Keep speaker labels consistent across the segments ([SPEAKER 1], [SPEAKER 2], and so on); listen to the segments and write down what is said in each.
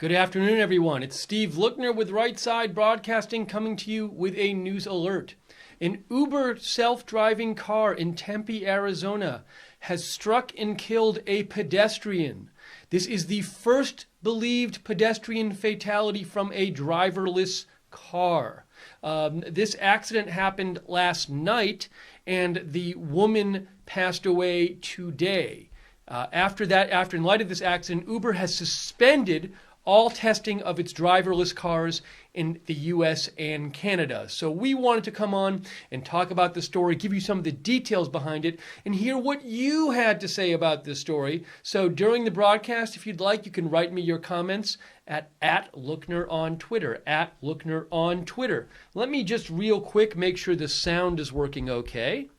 [SPEAKER 1] Good afternoon, everyone. It's Steve Lookner with Right Side Broadcasting coming to you with a news alert. An Uber self-driving car in Tempe, Arizona has struck and killed a pedestrian. This is the first believed pedestrian fatality from a driverless car. This accident happened last night, and the woman passed away today. After in light of this accident, Uber has suspended all testing of its driverless cars in the U.S. and Canada. So we wanted to come on and talk about the story, give you some of the details behind it, and hear what you had to say about this story. So during the broadcast, if you'd like, you can write me your comments at @Lookner on Twitter, @Lookner on Twitter. Let me just real quick make sure the sound is working okay.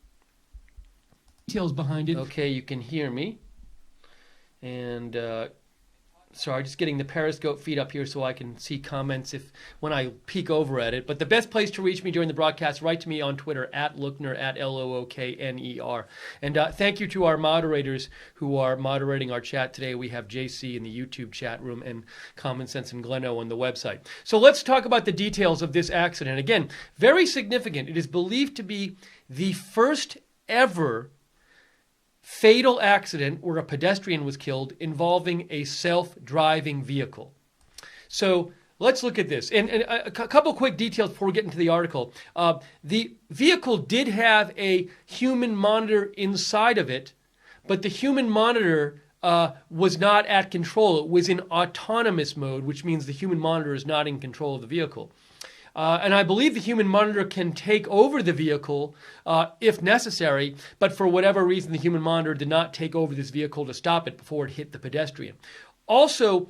[SPEAKER 1] Details behind it. Okay, you can hear me. And sorry, just getting the Periscope feed up here so I can see comments when I peek over at it. But the best place to reach me during the broadcast, write to me on Twitter, @Lookner, @LOOKNER. And thank you to our moderators who are moderating our chat today. We have JC in the YouTube chat room and Common Sense and Gleno on the website. So let's talk about the details of this accident. Again, very significant. It is believed to be the first ever fatal accident where a pedestrian was killed involving a self-driving vehicle. So let's look at this. And a couple quick details before we get into the article. The vehicle did have a human monitor inside of it, but the human monitor was not at control. It was in autonomous mode, which means the human monitor is not in control of the vehicle. And I believe the human monitor can take over the vehicle if necessary, but for whatever reason, the human monitor did not take over this vehicle to stop it before it hit the pedestrian. Also,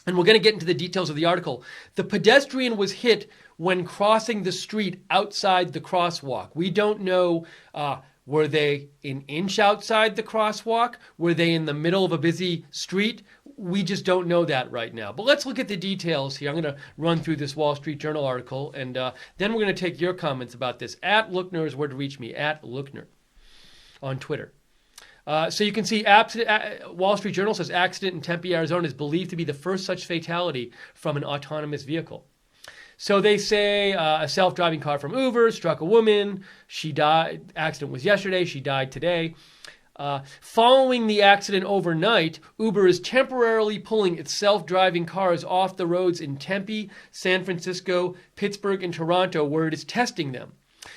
[SPEAKER 1] and we're going to get into the details of the article, the pedestrian was hit when crossing the street outside the crosswalk. We don't know, were they an inch outside the crosswalk? Were they in the middle of a busy street? We just don't know that right now. But let's look at the details here. I'm going to run through this Wall Street Journal article, and then we're going to take your comments about this. @Lookner is where to reach me, @Lookner on Twitter. So you can see Wall Street Journal says accident in Tempe, Arizona is believed to be the first such fatality from an autonomous vehicle. So they say a self-driving car from Uber struck a woman. She died. Accident was yesterday. She died today. Following the accident overnight, Uber is temporarily pulling its self-driving cars off the roads in Tempe, San Francisco, Pittsburgh, and Toronto, where it is testing them,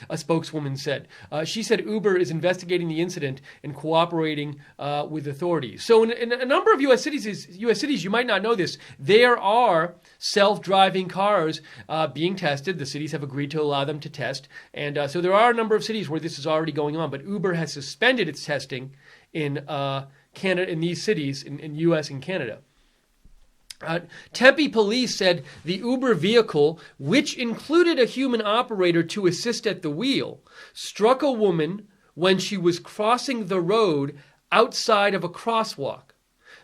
[SPEAKER 1] a spokeswoman said. She said Uber is investigating the incident and cooperating with authorities. So in a number of U.S. cities, you might not know this, there are self-driving cars being tested. The cities have agreed to allow them to test. And so there are a number of cities where this is already going on. But Uber has suspended its testing in Canada, in these cities, in U.S. and Canada. Tempe police said the Uber vehicle, which included a human operator to assist at the wheel, struck a woman when she was crossing the road outside of a crosswalk.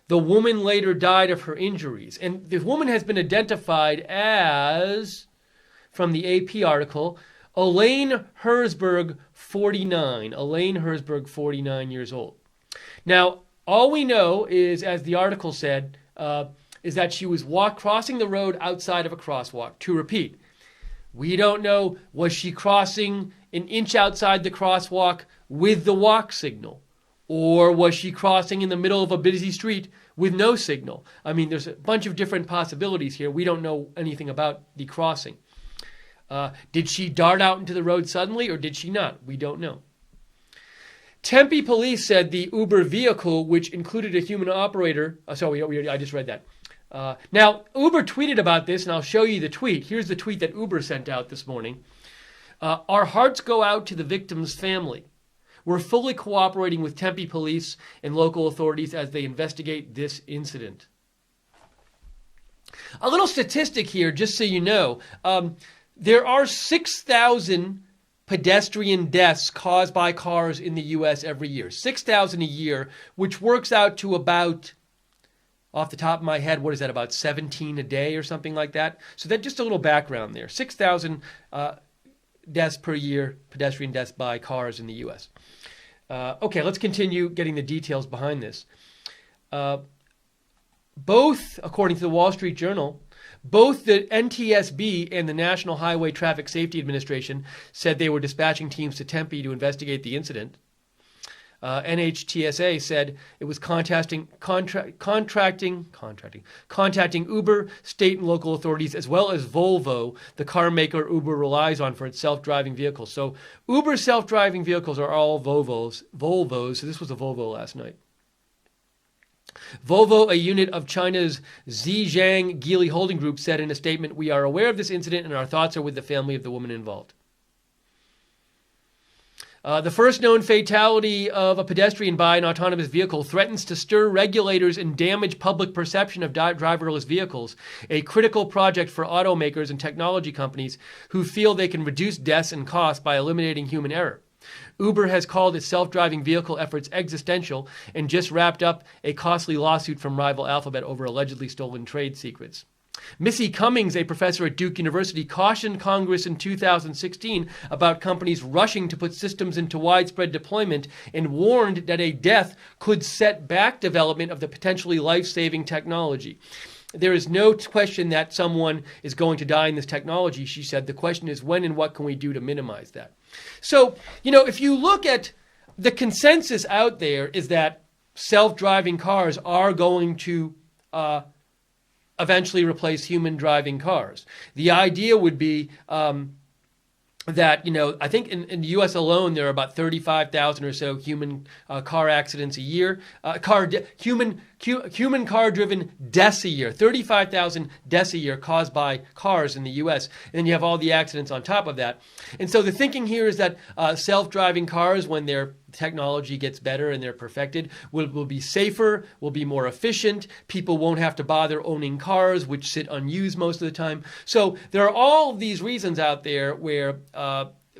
[SPEAKER 1] The woman later died of her injuries. And the woman has been identified as, from the AP article, Elaine Herzberg, 49. Elaine Herzberg, 49 years old. Now, all we know is, as the article said, is that she was crossing the road outside of a crosswalk. To repeat, we don't know, was she crossing an inch outside the crosswalk with the walk signal? Or was she crossing in the middle of a busy street with no signal? I mean, there's a bunch of different possibilities here. We don't know anything about the crossing. Did she dart out into the road suddenly, or did she not? We don't know. Tempe police said the Uber vehicle, which included a human operator... I just read that. Now, Uber tweeted about this, and I'll show you the tweet. Here's the tweet that Uber sent out this morning. Our hearts go out to the victim's family. We're fully cooperating with Tempe police and local authorities as they investigate this incident. A little statistic here, just so you know. There are 6,000 pedestrian deaths caused by cars in the U.S. every year. 6,000 a year, which works out to about... Off the top of my head, what is that, about 17 a day or something like that? So that's just a little background there. 6,000 deaths per year, pedestrian deaths by cars in the U.S. Okay, let's continue getting the details behind this. both, according to the Wall Street Journal, both the NTSB and the National Highway Traffic Safety Administration said they were dispatching teams to Tempe to investigate the incident. NHTSA said it was contacting Uber, state and local authorities, as well as Volvo, the car maker Uber relies on for its self-driving vehicles. So Uber's self-driving vehicles are all Volvos. So this was a Volvo last night. Volvo, a unit of China's Zhejiang Geely Holding Group, said in a statement, "We are aware of this incident and our thoughts are with the family of the woman involved." The first known fatality of a pedestrian by an autonomous vehicle threatens to stir regulators and damage public perception of driverless vehicles, a critical project for automakers and technology companies who feel they can reduce deaths and costs by eliminating human error. Uber has called its self-driving vehicle efforts existential and just wrapped up a costly lawsuit from rival Alphabet over allegedly stolen trade secrets. Missy Cummings, a professor at Duke University, cautioned Congress in 2016 about companies rushing to put systems into widespread deployment and warned that a death could set back development of the potentially life-saving technology. There is no question that someone is going to die in this technology, she said. The question is when and what can we do to minimize that? So, if you look at the consensus out there is that self-driving cars are going to eventually replace human driving cars. The idea would be that, I think in the U.S. alone, there are about 35,000 or so human car accidents a year, human car-driven deaths a year, 35,000 deaths a year caused by cars in the U.S. And then you have all the accidents on top of that. And so the thinking here is that self-driving cars, when their technology gets better and they're perfected, will be safer, will be more efficient. People won't have to bother owning cars, which sit unused most of the time. So there are all of these reasons out there where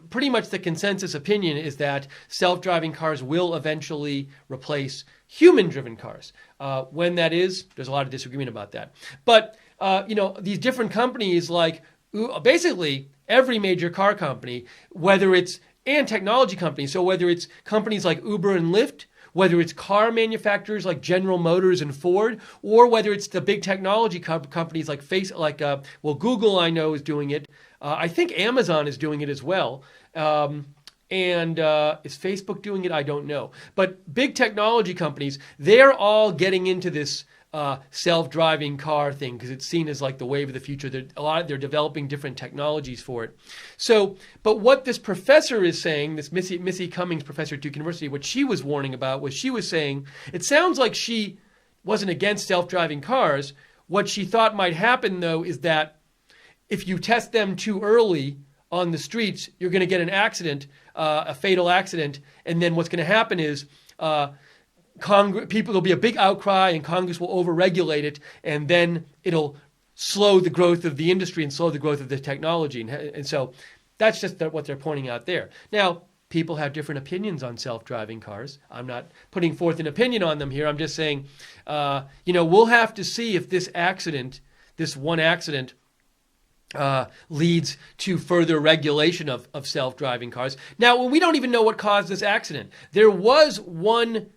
[SPEAKER 1] pretty much the consensus opinion is that self-driving cars will eventually replace human-driven cars. When that is, there's a lot of disagreement about that. But, these different companies basically every major car company, and technology companies, so whether it's companies like Uber and Lyft, whether it's car manufacturers like General Motors and Ford, or whether it's the big technology companies like Google, I know, is doing it. I think Amazon is doing it as well. And is Facebook doing it? I don't know. But big technology companies, they're all getting into this self-driving car thing because it's seen as like the wave of the future. They're developing different technologies for it. So, but what this professor is saying, this Missy Cummings professor at Duke University, what she was warning about was she was saying, it sounds like she wasn't against self-driving cars. What she thought might happen, though, is that if you test them too early on the streets, you're going to get an accident, a fatal accident, and then what's going to happen is there'll be a big outcry and Congress will overregulate it, and then it'll slow the growth of the industry and slow the growth of the technology. And so that's just what they're pointing out there. Now, people have different opinions on self-driving cars. I'm not putting forth an opinion on them here. I'm just saying, we'll have to see if this one accident, leads to further regulation of self-driving cars. Now, we don't even know what caused this accident. There was one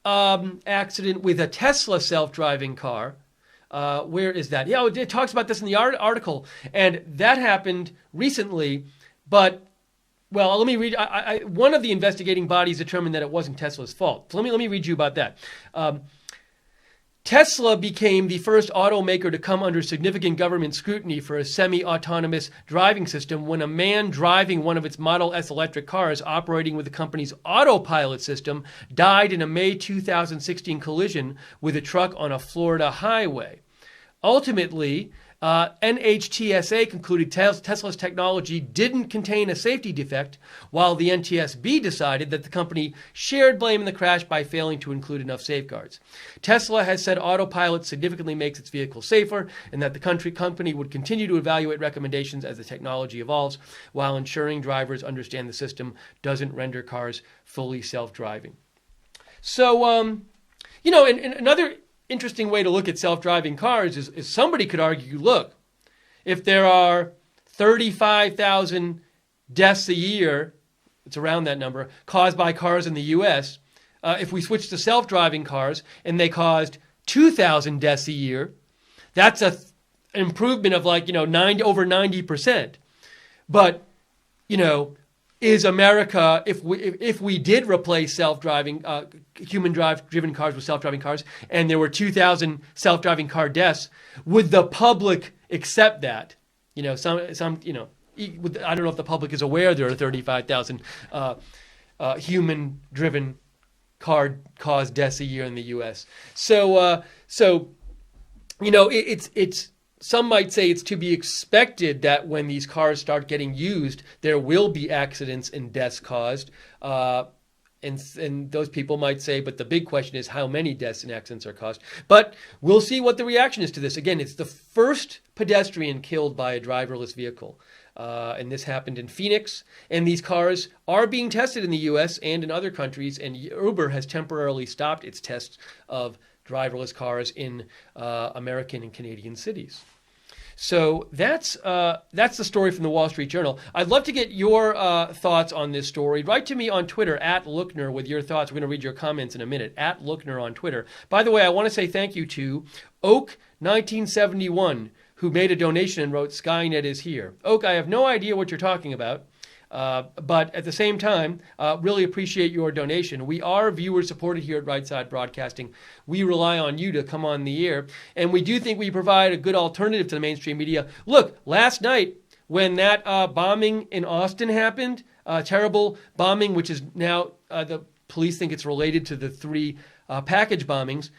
[SPEAKER 1] accident with a Tesla self-driving car. Where is that? Yeah, it talks about this in the article, and that happened recently. But let me read. One of the investigating bodies determined that it wasn't Tesla's fault. So let me read you about that. Tesla became the first automaker to come under significant government scrutiny for a semi-autonomous driving system when a man driving one of its Model S electric cars operating with the company's autopilot system died in a May 2016 collision with a truck on a Florida highway. Ultimately, NHTSA concluded Tesla's technology didn't contain a safety defect, while the NTSB decided that the company shared blame in the crash by failing to include enough safeguards. Tesla has said autopilot significantly makes its vehicles safer and that the company would continue to evaluate recommendations as the technology evolves while ensuring drivers understand the system doesn't render cars fully self-driving. So, and another interesting way to look at self-driving cars is somebody could argue, look, if there are 35,000 deaths a year, it's around that number, caused by cars in the U.S., if we switch to self-driving cars and they caused 2,000 deaths a year. That's an improvement of like, over 90%. But, is America, if we did replace self-driving, human-driven cars with self-driving cars, and there were 2,000 self-driving car deaths, would the public accept that? I don't know if the public is aware there are 35,000 human-driven car-caused deaths a year in the U.S. So it's some might say it's to be expected that when these cars start getting used, there will be accidents and deaths caused. And those people might say, but the big question is how many deaths and accidents are caused. But we'll see what the reaction is to this. Again, it's the first pedestrian killed by a driverless vehicle. And this happened in Phoenix. And these cars are being tested in the U.S. and in other countries. And Uber has temporarily stopped its tests of driverless cars in American and Canadian cities. So that's the story from the Wall Street Journal. I'd love to get your thoughts on this story. Write to me on Twitter, @Lookner, with your thoughts. We're going to read your comments in a minute, @Lookner on Twitter. By the way, I want to say thank you to Oak1971, who made a donation and wrote, "Skynet is here." Oak, I have no idea what you're talking about. But at the same time, really appreciate your donation. We are viewer supported here at Right Side Broadcasting. We rely on you to come on the air. And we do think we provide a good alternative to the mainstream media. Look, last night when that bombing in Austin happened, terrible bombing, which is now the police think it's related to the 3 package bombings,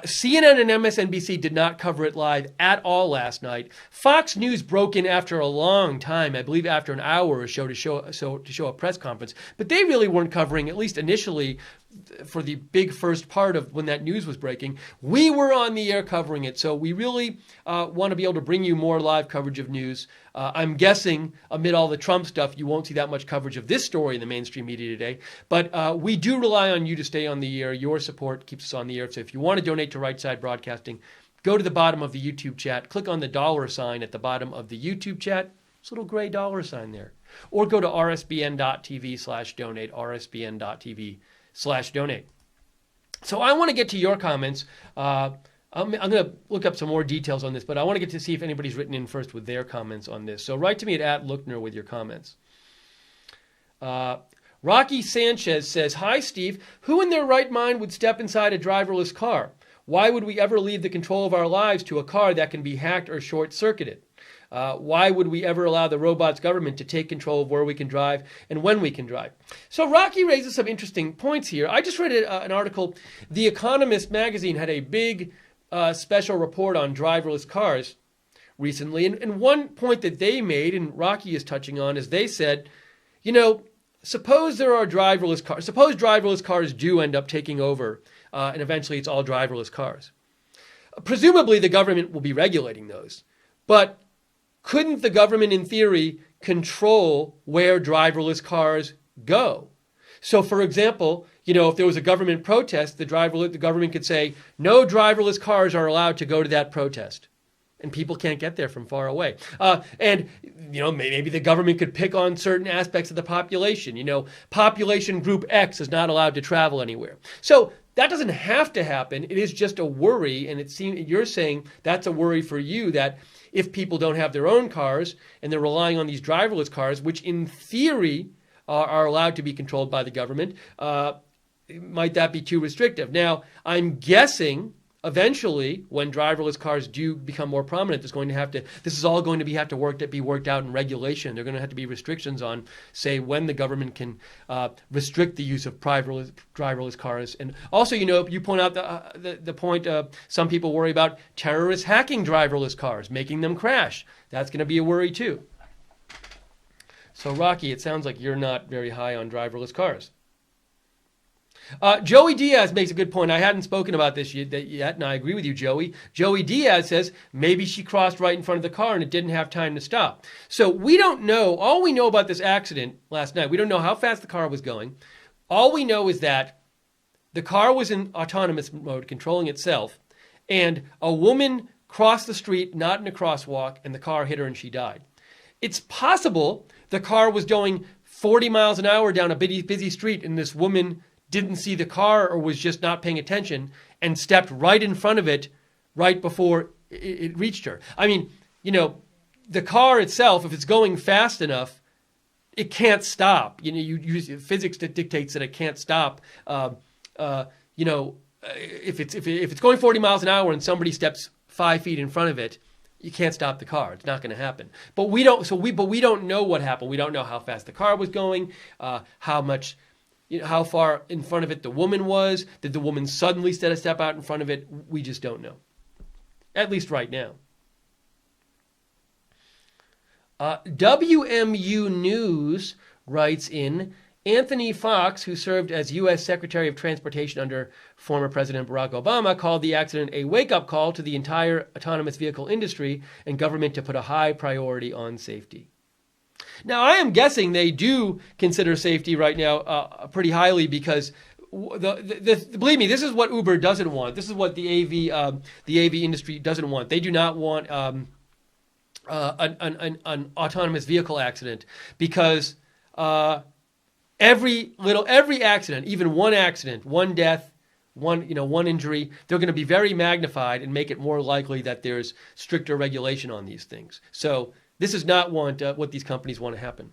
[SPEAKER 1] CNN and MSNBC did not cover it live at all last night. Fox News broke in after a long time, I believe after an hour or so to show a press conference. But they really weren't covering, at least initially, for the big first part of when that news was breaking. We were on the air covering it. So we really want to be able to bring you more live coverage of news. I'm guessing amid all the Trump stuff, you won't see that much coverage of this story in the mainstream media today. But we do rely on you to stay on the air. Your support keeps us on the air. So if you want to donate to Right Side Broadcasting, go to the bottom of the YouTube chat. Click on the $ at the bottom of the YouTube chat. It's a little gray $ there. Or go to rsbn.tv/donate, rsbn.tv/donate. So I want to get to your comments. I'm going to look up some more details on this, but I want to get to see if anybody's written in first with their comments on this. So write to me at @Lookner with your comments. Rocky Sanchez says, "Hi, Steve. Who in their right mind would step inside a driverless car? Why would we ever leave the control of our lives to a car that can be hacked or short-circuited? Why would we ever allow the robot's government to take control of where we can drive and when we can drive?" So Rocky raises some interesting points here. I just read an article. The Economist magazine had a big special report on driverless cars recently. And one point that they made, and Rocky is touching on, is they said, suppose there are driverless cars. Suppose driverless cars do end up taking over, and eventually it's all driverless cars. Presumably the government will be regulating those. But couldn't the government, in theory, control where driverless cars go? So, for example, if there was a government protest, the government could say, no driverless cars are allowed to go to that protest. And people can't get there from far away. Maybe the government could pick on certain aspects of the population. Population group X is not allowed to travel anywhere. So that doesn't have to happen. It is just a worry. And it seems you're saying that's a worry for you, that if people don't have their own cars and they're relying on these driverless cars, which in theory are allowed to be controlled by the government, might that be too restrictive? Now, I'm guessing eventually, when driverless cars do become more prominent, this is all going to be worked out in regulation. There are going to have to be restrictions on, say, when the government can restrict the use of driverless cars. And also, you point out the point. Some people worry about terrorists hacking driverless cars, making them crash. That's going to be a worry too. So, Rocky, it sounds like you're not very high on driverless cars. Joey Diaz makes a good point. I hadn't spoken about this yet, and I agree with you, Joey. Joey Diaz says maybe she crossed right in front of the car and it didn't have time to stop. So we don't know. All we know about this accident last night, we don't know how fast the car was going. All we know is that the car was in autonomous mode, controlling itself, and a woman crossed the street, not in a crosswalk, and the car hit her and she died. It's possible the car was going 40 miles an hour down a busy street and this woman didn't see the car or was just not paying attention and stepped right in front of it right before it reached her. I mean, the car itself, if it's going fast enough, it can't stop. Physics that dictates that it can't stop. If it's going 40 miles an hour and somebody steps 5 feet in front of it, you can't stop the car. It's not going to happen. But we don't know what happened. We don't know how fast the car was going, how far in front of it the woman was. Did the woman suddenly step out in front of it? We just don't know. At least right now. WMU News writes in, Anthony Fox, who served as U.S. Secretary of Transportation under former President Barack Obama, called the accident a wake-up call to the entire autonomous vehicle industry and government to put a high priority on safety. Now, I am guessing they do consider safety right now pretty highly because, believe me, this is what Uber doesn't want. This is what the AV industry doesn't want. They do not want an autonomous vehicle accident because every accident, even one accident, one death, one injury, they're going to be very magnified and make it more likely that there's stricter regulation on these things. So this is not what these companies want to happen.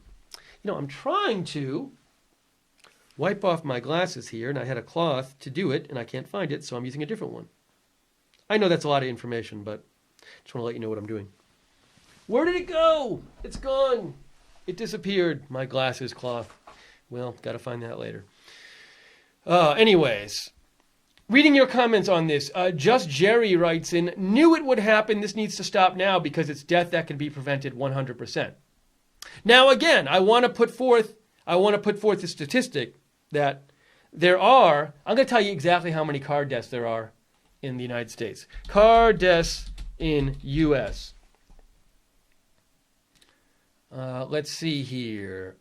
[SPEAKER 1] I'm trying to wipe off my glasses here, and I had a cloth to do it, and I can't find it, so I'm using a different one. I know that's a lot of information, but I just want to let you know what I'm doing. Where did it go? It's gone. It disappeared. My glasses cloth. Well, got to find that later. Anyways, reading your comments on this. Just Jerry writes in, knew it would happen. This needs to stop now because it's death that can be prevented 100%. Now, again, I want to put forth the statistic that there are, I'm going to tell you exactly how many car deaths there are in the United States. Car deaths in U.S. Let's see here.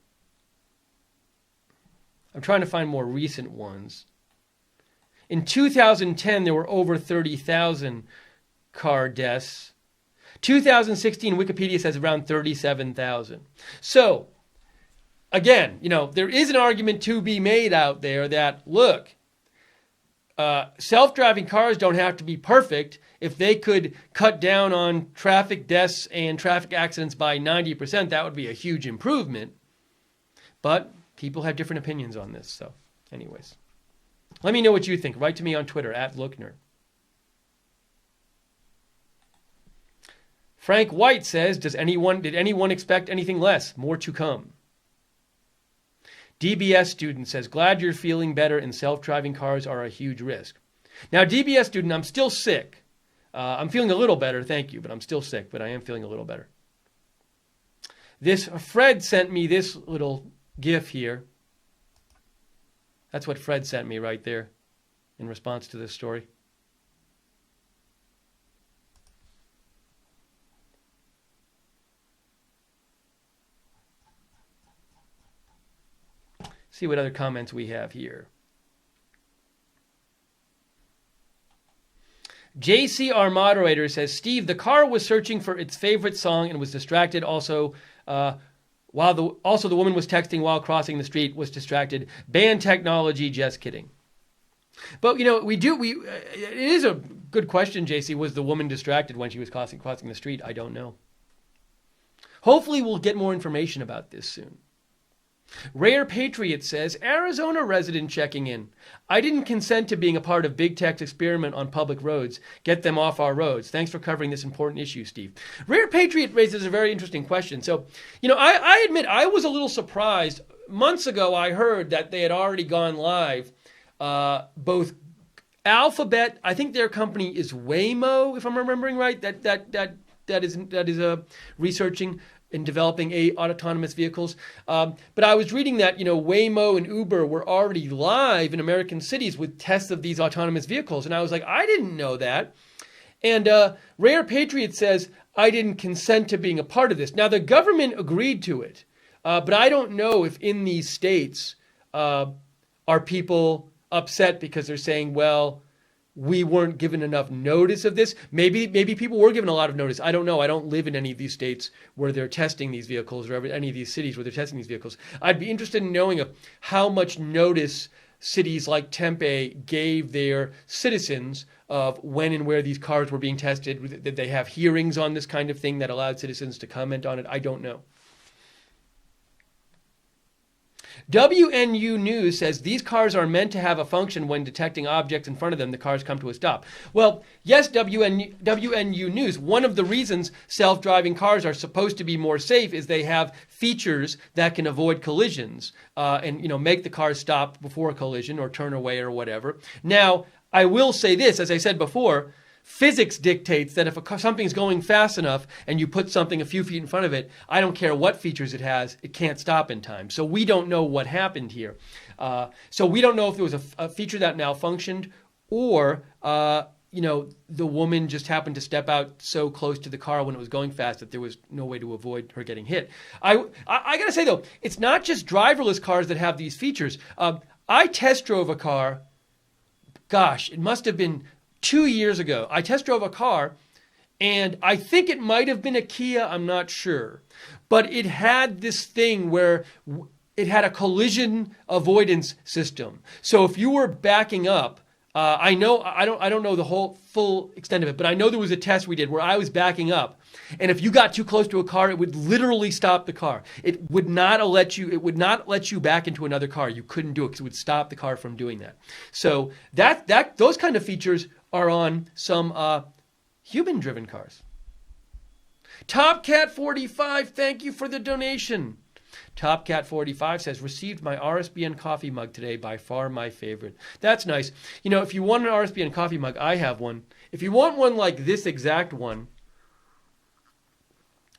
[SPEAKER 1] I'm trying to find more recent ones. In 2010, there were over 30,000 car deaths. 2016, Wikipedia says around 37,000. So, again, there is an argument to be made out there that, look, self-driving cars don't have to be perfect. If they could cut down on traffic deaths and traffic accidents by 90%, that would be a huge improvement. But people have different opinions on this. So, anyways, let me know what you think. Write to me on Twitter @Lookner. Frank White says, did anyone expect anything less? More to come. DBS student says, glad you're feeling better and self-driving cars are a huge risk. Now, DBS student, I'm still sick. I'm feeling a little better, thank you, but I'm still sick, but I am feeling a little better. Fred sent me this little GIF here. That's what Fred sent me right there in response to this story. See what other comments we have here. JC, our moderator, says, Steve, the car was searching for its favorite song and was distracted. Also, the woman was texting while crossing the street, was distracted. Ban technology, just kidding. But, it is a good question, JC. Was the woman distracted when she was crossing the street? I don't know. Hopefully we'll get more information about this soon. Rare Patriot says, Arizona resident checking in. I didn't consent to being a part of Big Tech's experiment on public roads. Get them off our roads. Thanks for covering this important issue, Steve. Rare Patriot raises a very interesting question. So, I admit I was a little surprised. Months ago, I heard that they had already gone live. Both Alphabet, I think their company is Waymo, if I'm remembering right, that is researching in developing autonomous vehicles. But I was reading that, Waymo and Uber were already live in American cities with tests of these autonomous vehicles. And I was like, I didn't know that. And Rare Patriot says, I didn't consent to being a part of this. Now, the government agreed to it. But I don't know if in these states are people upset because they're saying, well, we weren't given enough notice of this. Maybe people were given a lot of notice. I don't know. I don't live in any of these states where they're testing these vehicles or any of these cities where they're testing these vehicles. I'd be interested in knowing of how much notice cities like Tempe gave their citizens of when and where these cars were being tested. Did they have hearings on this kind of thing that allowed citizens to comment on it? I don't know. WNU News says these cars are meant to have a function when detecting objects in front of them. The cars come to a stop. Well, yes, WNU News. One of the reasons self-driving cars are supposed to be more safe is they have features that can avoid collisions and make the car stop before a collision or turn away or whatever. Now, I will say this, as I said before. Physics dictates that if something's going fast enough and you put something a few feet in front of it, I don't care what features it has, it can't stop in time. So we don't know what happened here. So we don't know if there was a feature that malfunctioned or, the woman just happened to step out so close to the car when it was going fast that there was no way to avoid her getting hit. I got to say, though, it's not just driverless cars that have these features. I test drove a car, gosh, it must have been 2 years ago. I test drove a car, and I think it might have been a Kia, I'm not sure. But it had this thing where it had a collision avoidance system. So if you were backing up, I don't know the full extent of it, but I know there was a test we did where I was backing up, and if you got too close to a car, it would literally stop the car. It would not let you back into another car. You couldn't do it because it would stop the car from doing that. So those kind of features are on some human-driven cars. TopCat45, thank you for the donation. TopCat45 says, received my RSBN coffee mug today, by far my favorite. That's nice. If you want an RSBN coffee mug, I have one. If you want one like this exact one,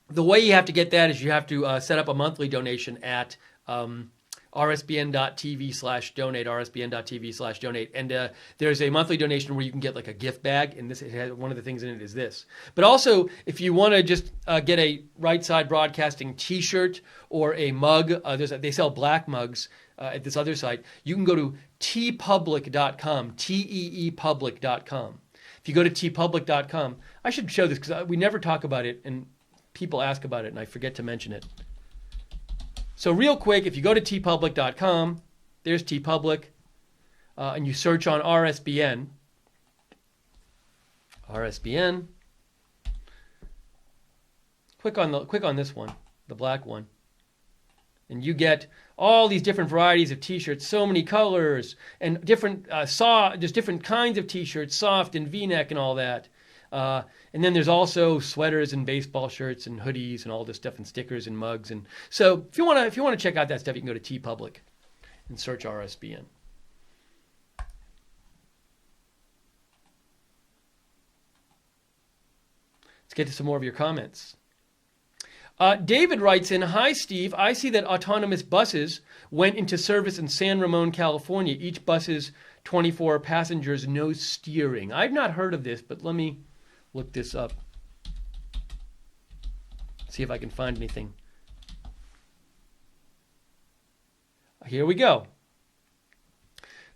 [SPEAKER 1] the way you have to get that is you have to set up a monthly donation at rsbn.tv/donate, rsbn.tv/donate. And there's a monthly donation where you can get like a gift bag, and it has, one of the things in it is this. But also, if you want to just get a Right Side Broadcasting t-shirt or a mug, they sell black mugs at this other site. You can go to teepublic.com, teepublic.com. If you go to teepublic.com, I should show this because we never talk about it, and people ask about it, and I forget to mention it. So real quick, if you go to teepublic.com, there's TeePublic, and you search on RSBN. Click on this one, the black one, and you get all these different varieties of T-shirts, so many colors, and different there's different kinds of T-shirts, soft and V-neck and all that. And then there's also sweaters and baseball shirts and hoodies and all this stuff and stickers and mugs. And so if you want to check out that stuff, you can go to TeePublic and search RSBN. Let's get to some more of your comments. David writes in, hi, Steve. I see that autonomous buses went into service in San Ramon, California. Each bus is 24 passengers, no steering. I've not heard of this, but let me look this up. See if I can find anything. Here we go.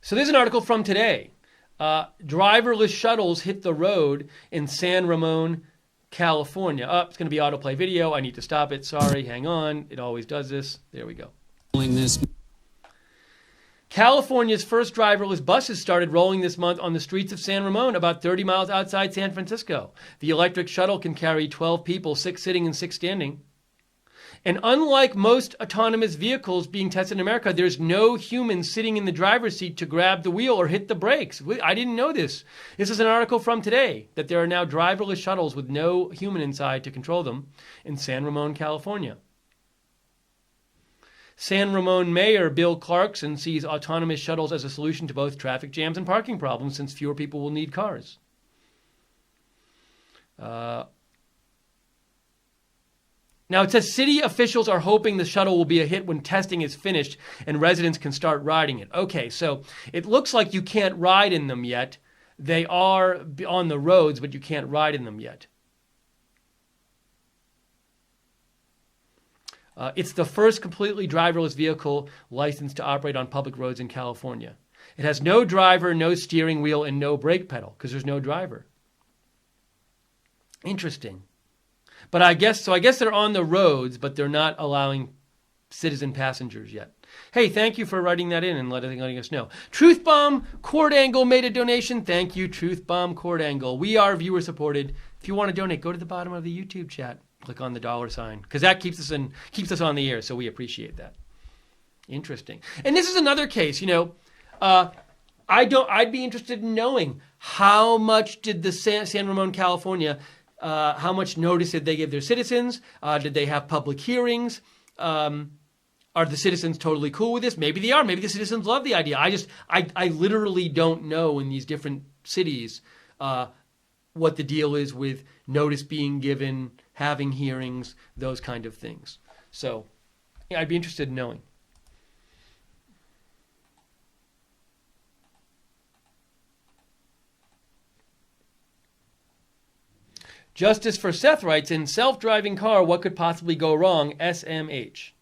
[SPEAKER 1] So there's an article from today. Driverless shuttles hit the road in San Ramon, California. It's going to be autoplay video. I need to stop it. Sorry, hang on. It always does this. There we go. California's first driverless buses started rolling this month on the streets of San Ramon, about 30 miles outside San Francisco. The electric shuttle can carry 12 people, 6 sitting and 6 standing. And unlike most autonomous vehicles being tested in America, there's no human sitting in the driver's seat to grab the wheel or hit the brakes. I didn't know this. This is an article from today, that there are now driverless shuttles with no human inside to control them in San Ramon, California. San Ramon Mayor Bill Clarkson sees autonomous shuttles as a solution to both traffic jams and parking problems, since fewer people will need cars. Now it says city officials are hoping the shuttle will be a hit when testing is finished and residents can start riding it. Okay, so it looks like you can't ride in them yet. They are on the roads, but you can't ride in them yet. It's the first completely driverless vehicle licensed to operate on public roads in California. It has no driver, no steering wheel, and no brake pedal because there's no driver. Interesting. But I guess they're on the roads, but they're not allowing citizen passengers yet. Hey, thank you for writing that in and letting us know. Truth Bomb Cord Angle made a donation. Thank you, Truth Bomb Cord Angle. We are viewer supported. If you want to donate, go to the bottom of the YouTube chat. Click on the $sign because that keeps us on the air. So we appreciate that. Interesting. And this is another case. I'd be interested in knowing how much did the San Ramon, California, how much notice did they give their citizens? Did they have public hearings? Are the citizens totally cool with this? Maybe they are. Maybe the citizens love the idea. I literally don't know in these different cities what the deal is with notice being given, having hearings, those kind of things. So I'd be interested in knowing. Justice for Seth writes, in self-driving car, what could possibly go wrong? SMH.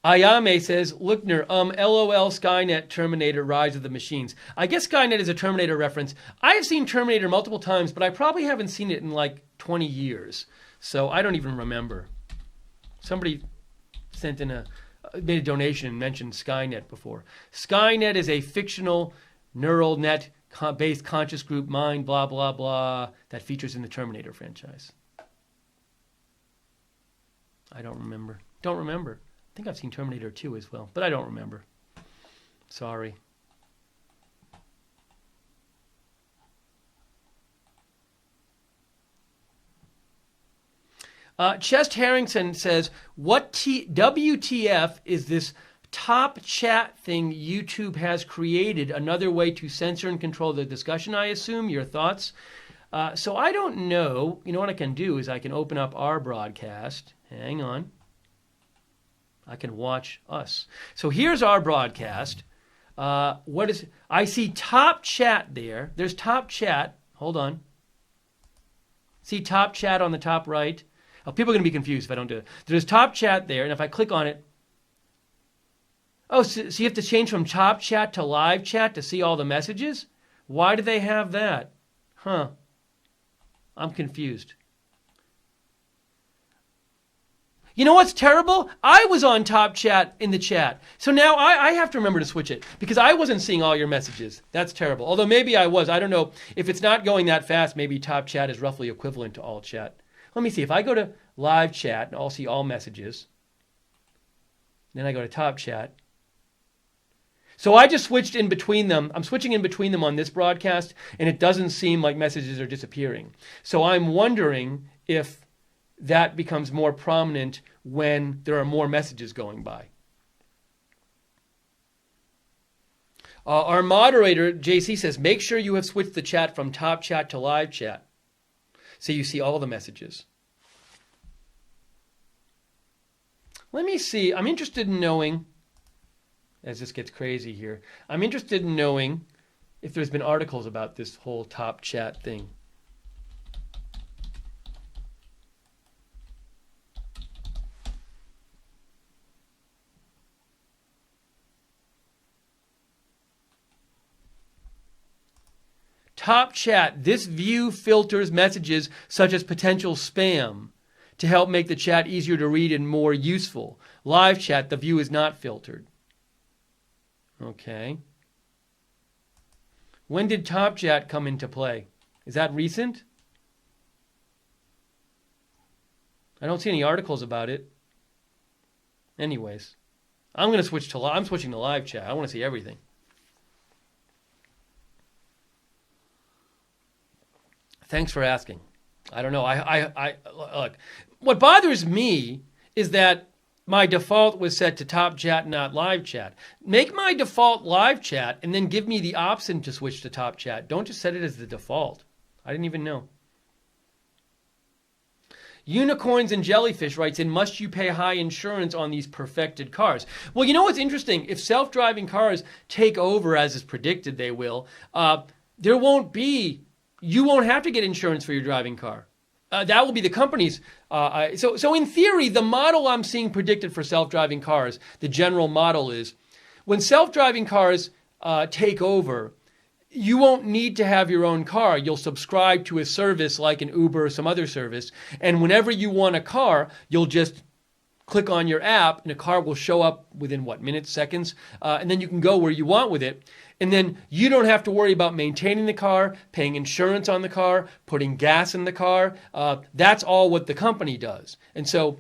[SPEAKER 1] Ayame says, Lookner, LOL, Skynet, Terminator, Rise of the Machines. I guess Skynet is a Terminator reference. I have seen Terminator multiple times, but I probably haven't seen it in like 20 years. So I don't even remember. Somebody made a donation and mentioned Skynet before. Skynet is a fictional neural net based conscious group mind, blah, blah, blah, that features in the Terminator franchise. I don't remember. I think I've seen Terminator 2 as well, but I don't remember. Sorry. Chest Harrington says, WTF is this top chat thing YouTube has created? Another way to censor and control the discussion, I assume. Your thoughts? So I don't know. You know what I can do is I can open up our broadcast. Hang on. I can watch us. So here's our broadcast. I see top chat there. There's top chat. Hold on. See top chat on the top right? Oh, people are going to be confused if I don't do it. There's top chat there, and if I click on it, oh, so you have to change from top chat to live chat to see all the messages? Why do they have that? Huh. I'm confused. You know what's terrible? I was on top chat in the chat. So now I have to remember to switch it because I wasn't seeing all your messages. That's terrible. Although maybe I was. I don't know. If it's not going that fast, maybe top chat is roughly equivalent to all chat. Let me see. If I go to live chat, and I'll see all messages. Then I go to top chat. So I just switched in between them. I'm switching in between them on this broadcast, and it doesn't seem like messages are disappearing. So I'm wondering if that becomes more prominent when there are more messages going by. Our moderator, JC, says, make sure you have switched the chat from top chat to live chat so you see all the messages. Let me see. I'm interested in knowing, as this gets crazy here, I'm interested in knowing if there's been articles about this whole top chat thing. Top chat, this view filters messages such as potential spam to help make the chat easier to read and more useful. Live chat, the view is not filtered. Okay. When did top chat come into play? Is that recent? I don't see any articles about it. Anyways, I'm switching to live chat. I want to see everything. Thanks for asking. I don't know. I look. What bothers me is that my default was set to top chat, not live chat. Make my default live chat and then give me the option to switch to top chat. Don't just set it as the default. I didn't even know. Unicorns and Jellyfish writes in, must you pay high insurance on these perfected cars? Well, you know what's interesting? If self-driving cars take over, as is predicted they will, you won't have to get insurance for your driving car. That will be the company's. So in theory, the model I'm seeing predicted for self-driving cars, the general model is when self-driving cars take over, you won't need to have your own car. You'll subscribe to a service like an Uber or some other service. And whenever you want a car, you'll just click on your app and a car will show up within minutes, seconds, and then you can go where you want with it. And then you don't have to worry about maintaining the car, paying insurance on the car, putting gas in the car. That's all what the company does. And so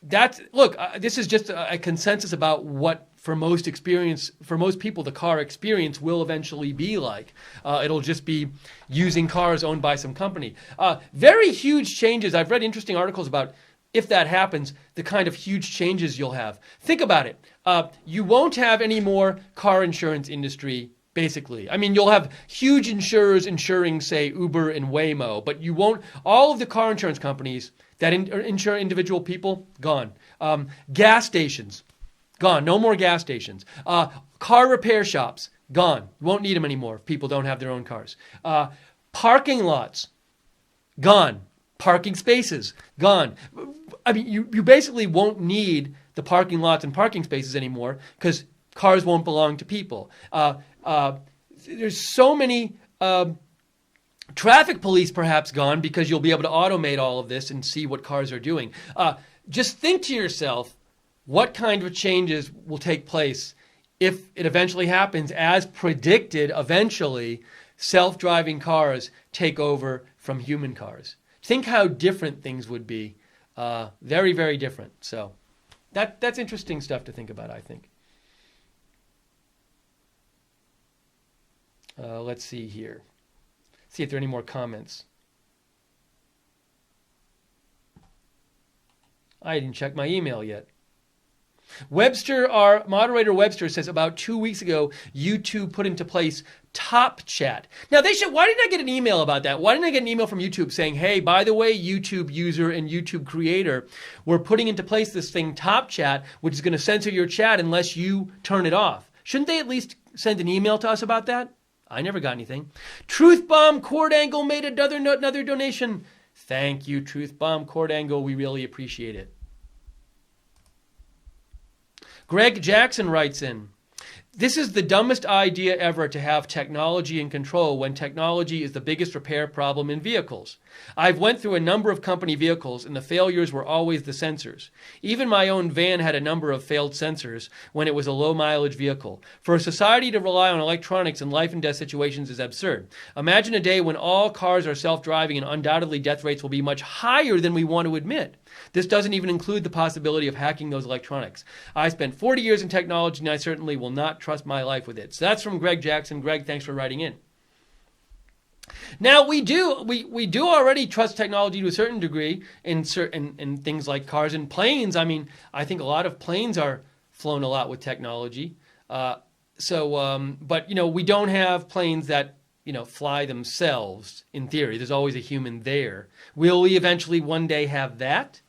[SPEAKER 1] this is just a consensus about what for most people, the car experience will eventually be like. It'll just be using cars owned by some company. Very huge changes. I've read interesting articles about if that happens, the kind of huge changes you'll have. Think about it. You won't have any more car insurance industry, basically. I mean, you'll have huge insurers insuring, say, Uber and Waymo, but you won't. All of the car insurance companies that insure individual people, gone. Gas stations, gone. No more gas stations. Car repair shops, gone. You won't need them anymore if people don't have their own cars. Parking lots, gone. Parking spaces, gone. I mean, you basically won't need the parking lots and parking spaces anymore because cars won't belong to people. There's so many traffic police perhaps gone because you'll be able to automate all of this and see what cars are doing. Just think to yourself what kind of changes will take place if it eventually happens, as predicted. Eventually, self-driving cars take over from human cars. Think how different things would be. Very, very different. So that's interesting stuff to think about, I think. Let's see here. See if there are any more comments. I didn't check my email yet. Webster, our moderator Webster, says about 2 weeks ago, YouTube put into place Top Chat. Now, why didn't I get an email about that? Why didn't I get an email from YouTube saying, hey, by the way, YouTube user and YouTube creator, we're putting into place this thing, Top Chat, which is going to censor your chat unless you turn it off. Shouldn't they at least send an email to us about that? I never got anything. Truth Bomb Cord Angle made another donation. Thank you, Truth Bomb Cord Angle. We really appreciate it. Greg Jackson writes in, this is the dumbest idea ever to have technology in control when technology is the biggest repair problem in vehicles. I've went through a number of company vehicles and the failures were always the sensors. Even my own van had a number of failed sensors when it was a low mileage vehicle. For a society to rely on electronics in life and death situations is absurd. Imagine a day when all cars are self-driving and undoubtedly death rates will be much higher than we want to admit. This doesn't even include the possibility of hacking those electronics. I spent 40 years in technology and I certainly will not trust my life with it. So that's from Greg Jackson. Greg, thanks for writing in. Now we do already trust technology to a certain degree in things like cars and planes. I mean, I think a lot of planes are flown a lot with technology. But we don't have planes that fly themselves. In theory, there's always a human there. Will we eventually one day have that?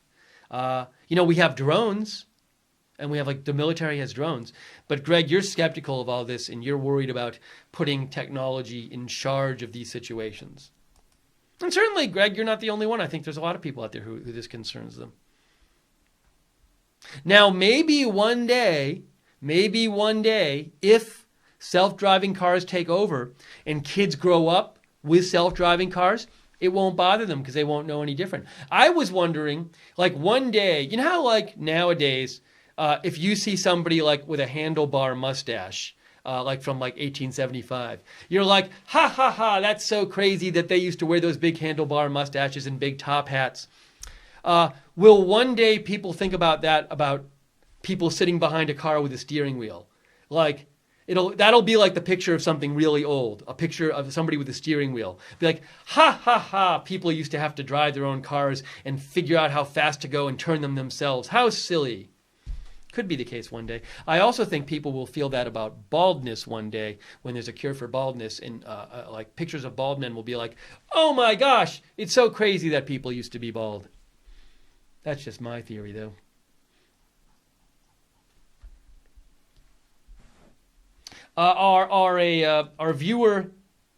[SPEAKER 1] We have drones, and we have the military has drones. But Greg, you're skeptical of all this, and you're worried about putting technology in charge of these situations. And certainly, Greg, you're not the only one. I think there's a lot of people out there who this concerns them. Now, maybe one day, if self-driving cars take over and kids grow up with self-driving cars, it won't bother them because they won't know any different. I was wondering, one day, how nowadays, if you see somebody with a handlebar mustache, from 1875, you're like, ha ha ha, that's so crazy that they used to wear those big handlebar mustaches and big top hats. Will one day people think about that, about people sitting behind a car with a steering wheel? That'll be like the picture of something really old, a picture of somebody with a steering wheel. Be like, ha, ha, ha, people used to have to drive their own cars and figure out how fast to go and turn them themselves. How silly. Could be the case one day. I also think people will feel that about baldness one day when there's a cure for baldness, and pictures of bald men will be like, oh my gosh, it's so crazy that people used to be bald. That's just my theory, though. Our viewer,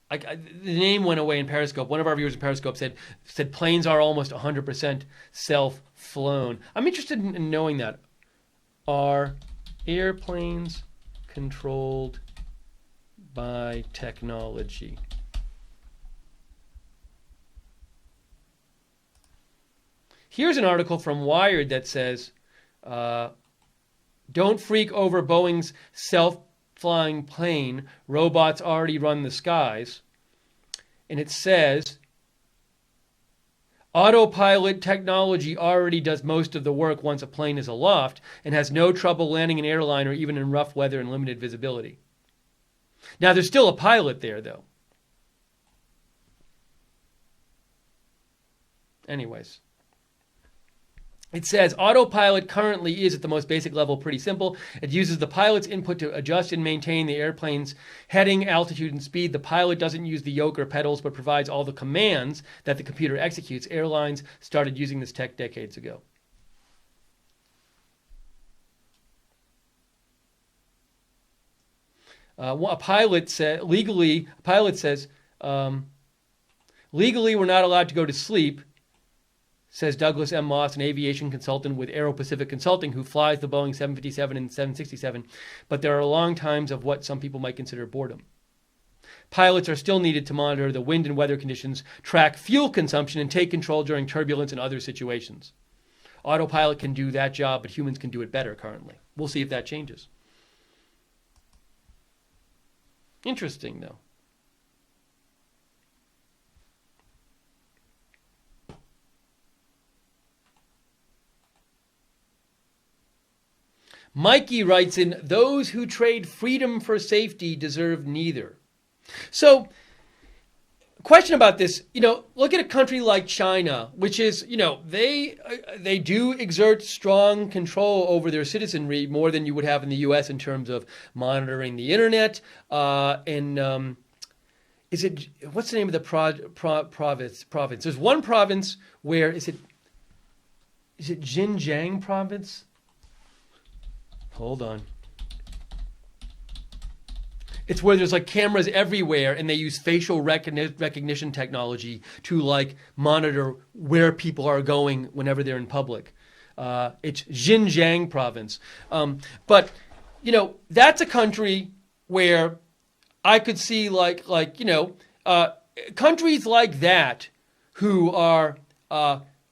[SPEAKER 1] the name went away in Periscope. One of our viewers in Periscope said planes are almost 100% self-flown. I'm interested in knowing that. Are airplanes controlled by technology. Here's an article from Wired that says, don't freak over Boeing's self-flying plane. Robots already run the skies. And it says, autopilot technology already does most of the work once a plane is aloft and has no trouble landing an airliner even in rough weather and limited visibility. Now, there's still a pilot there, though. Anyways. It says autopilot currently is at the most basic level pretty simple. It uses the pilot's input to adjust and maintain the airplane's heading, altitude, and speed. The pilot doesn't use the yoke or pedals, but provides all the commands that the computer executes. Airlines started using this tech decades ago. A pilot says, legally, we're not allowed to go to sleep, says Douglas M. Moss, an aviation consultant with Aero Pacific Consulting, who flies the Boeing 757 and 767, but there are long times of what some people might consider boredom. Pilots are still needed to monitor the wind and weather conditions, track fuel consumption, and take control during turbulence and other situations. Autopilot can do that job, but humans can do it better currently. We'll see if that changes. Interesting, though. Mikey writes in, those who trade freedom for safety deserve neither. So, question about this, look at a country like China, which is, they do exert strong control over their citizenry more than you would have in the U.S. in terms of monitoring the internet. What's the name of the province? There's one province where, is it Xinjiang province? Hold on. It's where there's cameras everywhere and they use facial recognition technology to monitor where people are going whenever they're in public. It's Xinjiang province. But that's a country where I could see countries like that who are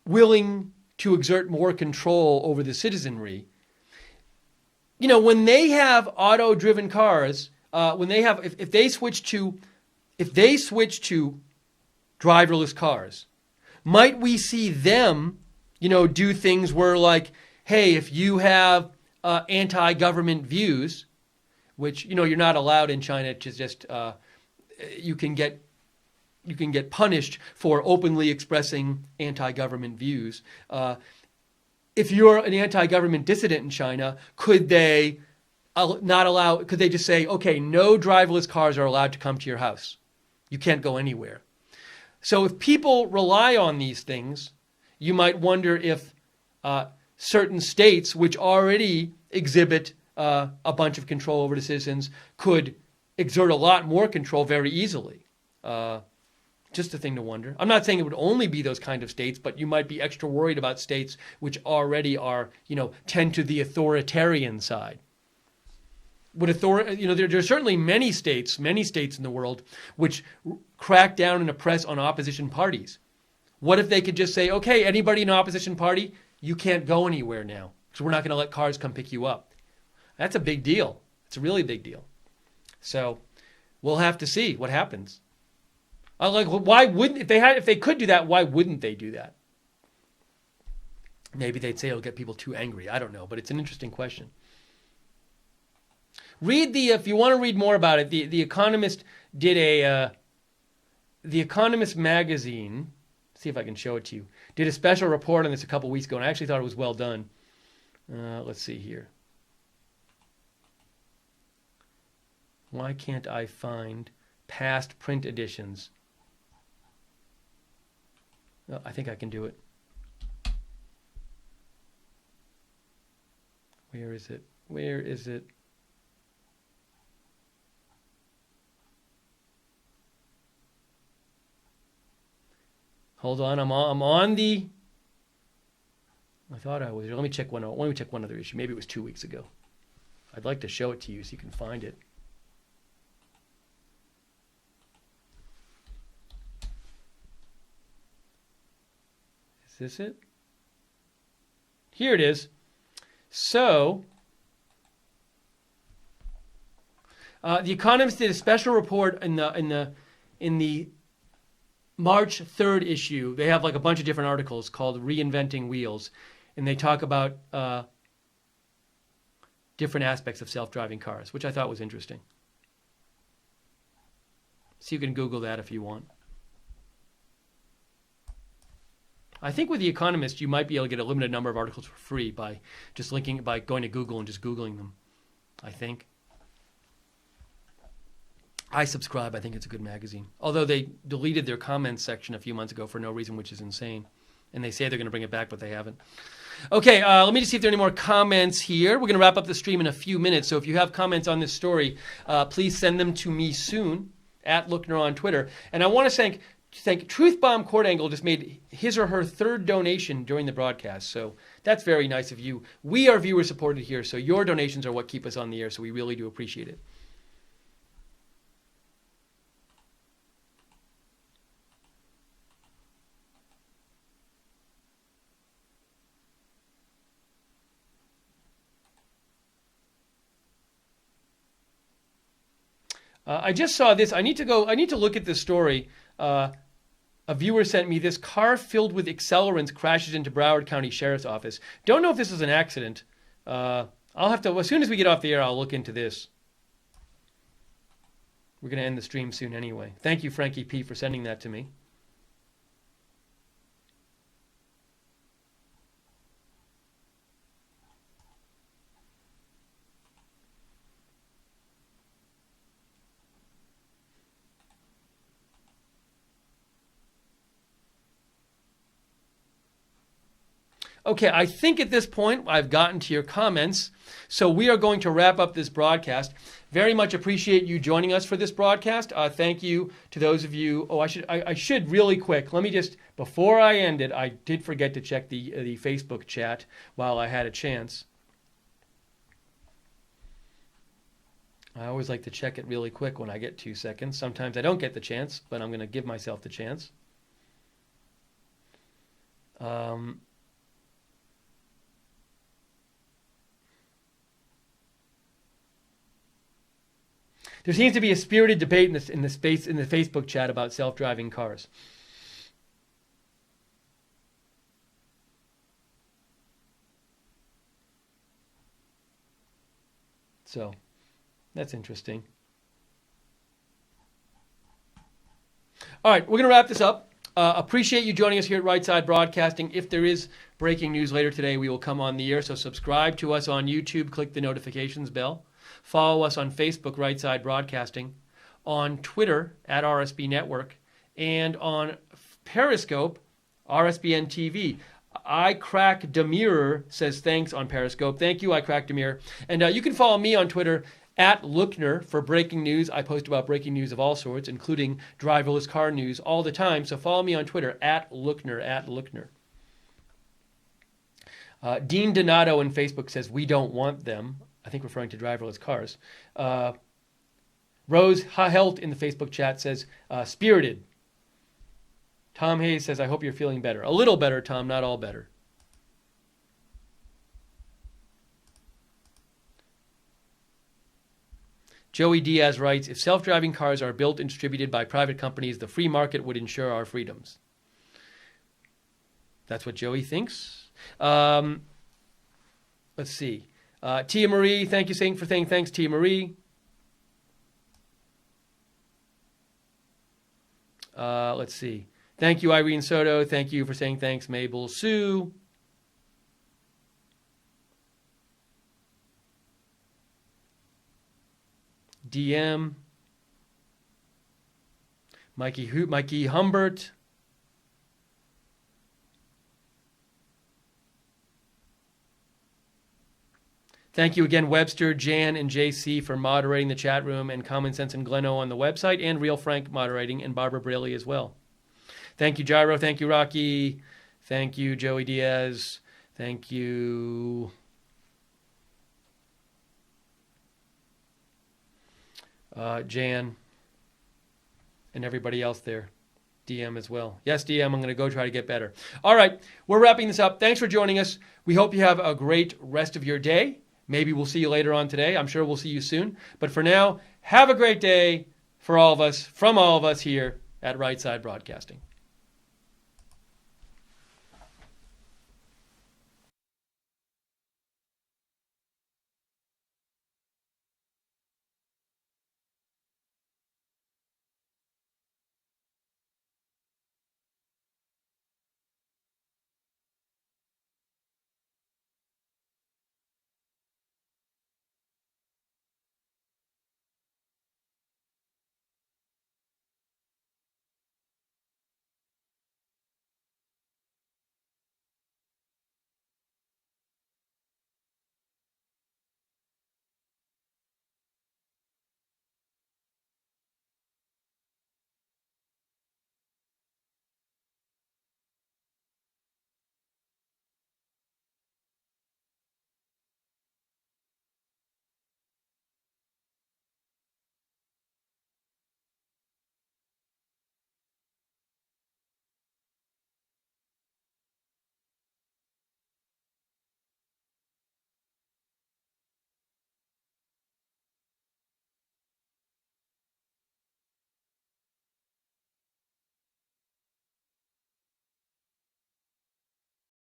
[SPEAKER 1] willing to exert more control over the citizenry. When they have auto-driven cars, if they switch to driverless cars, might we see them, do things where hey, if you have anti-government views, which you're not allowed in China to just you can get punished for openly expressing anti-government views. If you're an anti-government dissident in China, could they just say, okay, no driverless cars are allowed to come to your house. You can't go anywhere. So if people rely on these things, you might wonder if certain states which already exhibit a bunch of control over the citizens could exert a lot more control very easily. Just a thing to wonder. I'm not saying it would only be those kind of states, but you might be extra worried about states which already are, tend to the authoritarian side. There are certainly many states in the world which crack down and oppress on opposition parties. What if they could just say, okay, anybody in an opposition party, you can't go anywhere now because we're not going to let cars come pick you up. That's a big deal. It's a really big deal. So we'll have to see what happens. Why wouldn't if they could do that? Why wouldn't they do that? Maybe they'd say it'll get people too angry. I don't know, but it's an interesting question. If you want to read more about it, the Economist did the Economist magazine. See if I can show it to you. Did a special report on this a couple weeks ago, and I actually thought it was well done. Let's see here. Why can't I find past print editions? Oh, I think I can do it. Where is it? Where is it? Hold on, I'm on the. I thought I was. Let me check one other issue. Maybe it was 2 weeks ago. I'd like to show it to you so you can find it. this it? Here it is. So, The Economist did a special report in the March 3rd issue. They have like a bunch of different articles called "Reinventing Wheels," and they talk about different aspects of self-driving cars, which I thought was interesting. So you can Google that if you want. I think with The Economist, you might be able to get a limited number of articles for free by just by going to Google and just Googling them, I think. I subscribe. I think it's a good magazine. Although they deleted their comments section a few months ago for no reason, which is insane. And they say they're going to bring it back, but they haven't. Okay, let me just see if there are any more comments here. We're going to wrap up the stream in a few minutes. So if you have comments on this story, please send them to me soon at Lookner on Twitter. And I want to thank Truth Bomb Court Angle just made his or her third donation during the broadcast. So that's very nice of you. We are viewer supported here, so your donations are what keep us on the air, so we really do appreciate it. I just saw this. I need to look at this story. A viewer sent me this: car filled with accelerants crashes into Broward County Sheriff's Office. Don't know if this is an accident. I'll have to, as soon as we get off the air, I'll look into this. We're going to end the stream soon anyway. Thank you, Frankie P, for sending that to me. Okay, I think at this point I've gotten to your comments, so we are going to wrap up this broadcast. Very much appreciate you joining us for this broadcast. Thank you to those of you. Oh, I should really quick. Let me just, before I end it, I did forget to check the Facebook chat while I had a chance. I always like to check it really quick when I get 2 seconds. Sometimes I don't get the chance, but I'm going to give myself the chance. There seems to be a spirited debate in the Facebook chat about self-driving cars. So, that's interesting. All right, we're going to wrap this up. Appreciate you joining us here at Right Side Broadcasting. If there is breaking news later today, we will come on the air. So subscribe to us on YouTube. Click the notifications bell. Follow us on Facebook, Right Side Broadcasting, on Twitter, at RSB Network, and on Periscope, RSBN TV. I Crack Demir says thanks on Periscope. Thank you, I Crack Demir. And you can follow me on Twitter, at Lookner, for breaking news. I post about breaking news of all sorts, including driverless car news all the time. So follow me on Twitter, at Lookner, at Lookner. Dean Donato on Facebook says, we don't want them. I think referring to driverless cars. Rose Helt in the Facebook chat says, spirited. Tom Hayes says, I hope you're feeling better. A little better, Tom, not all better. Joey Diaz writes, if self-driving cars are built and distributed by private companies, the free market would ensure our freedoms. That's what Joey thinks. Let's see. Tia Marie, thank you for saying thanks, Tia Marie. Let's see. Thank you, Irene Soto. Thank you for saying thanks, Mabel Sue. DM. Mikey Humbert. Thank you again, Webster, Jan, and JC for moderating the chat room, and Common Sense and Gleno on the website, and Real Frank moderating, and Barbara Braley as well. Thank you, Gyro. Thank you, Rocky. Thank you, Joey Diaz. Thank you, Jan, and everybody else there. DM as well. Yes, DM, I'm going to go try to get better. All right, we're wrapping this up. Thanks for joining us. We hope you have a great rest of your day. Maybe we'll see you later on today. I'm sure we'll see you soon. But for now, have a great day for all of us, from all of us here at Right Side Broadcasting.